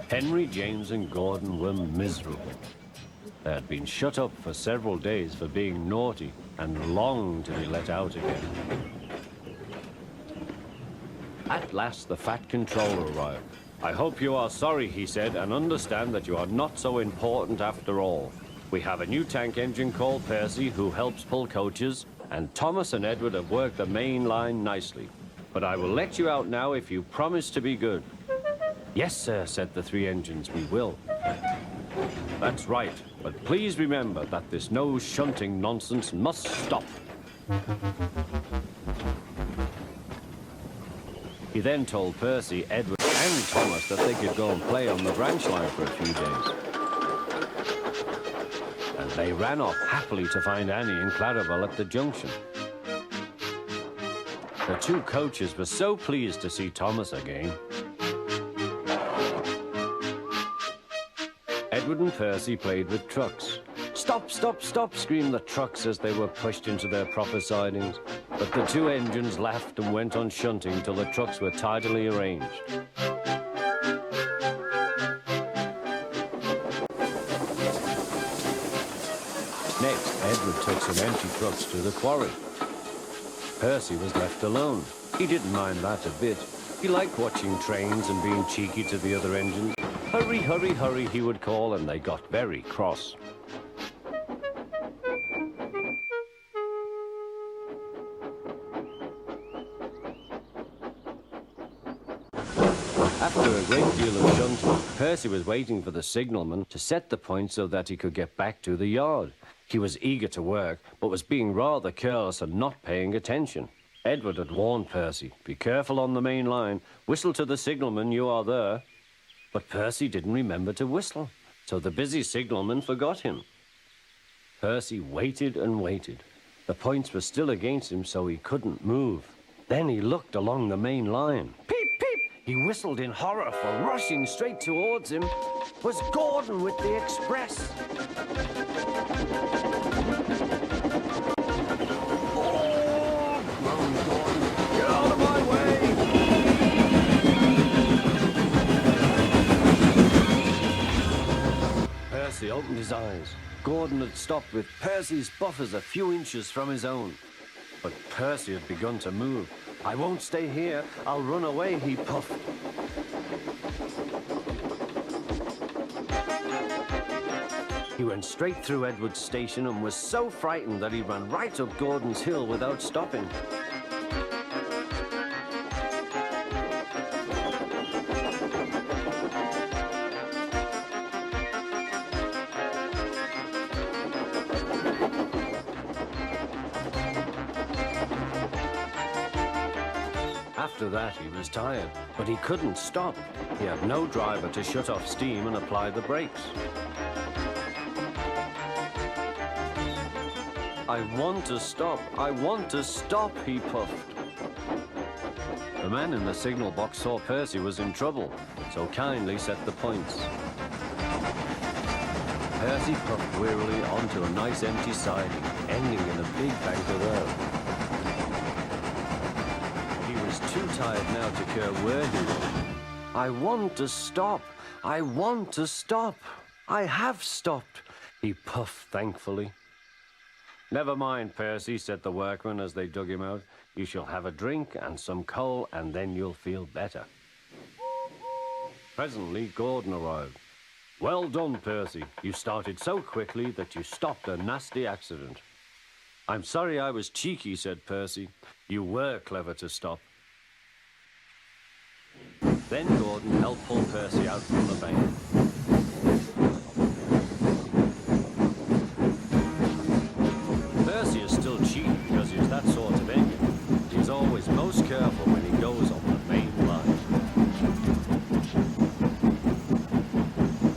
Henry, James, and Gordon were miserable. They had been shut up for several days for being naughty and longed to be let out again. At last, the Fat Controller arrived. "I hope you are sorry," he said, "and understand that you are not so important after all. We have a new tank engine called Percy who helps pull coaches, and Thomas and Edward have worked the main line nicely. But I will let you out now if you promise to be good." "Yes, sir," said the three engines, "we will." "That's right, but please remember that this no shunting nonsense must stop." He then told Percy, Edward, and Thomas that they could go and play on the branch line for a few days. And they ran off happily to find Annie and Clarabel at the junction. The two coaches were so pleased to see Thomas again. Edward and Percy played with trucks. "Stop, stop, stop," screamed the trucks as they were pushed into their proper sidings. But the two engines laughed and went on shunting till the trucks were tidily arranged. Next, Edward took some empty trucks to the quarry. Percy was left alone. He didn't mind that a bit. He liked watching trains and being cheeky to the other engines. "Hurry, hurry, hurry," he would call, and they got very cross. After a great deal of shunting, Percy was waiting for the signalman to set the point so that he could get back to the yard. He was eager to work, but was being rather careless and not paying attention. Edward had warned Percy, "Be careful on the main line. Whistle to the signalman you are there." But Percy didn't remember to whistle, so the busy signalman forgot him. Percy waited and waited. The points were still against him, so he couldn't move. Then he looked along the main line. Peep, peep! He whistled in horror, for rushing straight towards him was Gordon with the express. "Oh!" groaned Gordon. "Get out of my way!" Percy opened his eyes. Gordon had stopped with Percy's buffers a few inches from his own. But Percy had begun to move. "I won't stay here. I'll run away," he puffed. He went straight through Edward's station and was so frightened that he ran right up Gordon's hill without stopping. After that, he was tired, but he couldn't stop. He had no driver to shut off steam and apply the brakes. "I want to stop, I want to stop," he puffed. The man in the signal box saw Percy was in trouble, so kindly set the points. Percy puffed wearily onto a nice empty siding, ending in a big bank of earth. He was too tired now to care where he was. "I want to stop, I want to stop. I have stopped," he puffed thankfully. "Never mind, Percy," said the workman as they dug him out. "You shall have a drink and some coal, and then you'll feel better." Presently, Gordon arrived. "Well done, Percy. You started so quickly that you stopped a nasty accident." "I'm sorry I was cheeky," said Percy. "You were clever to stop." Then Gordon helped pull Percy out from the bank.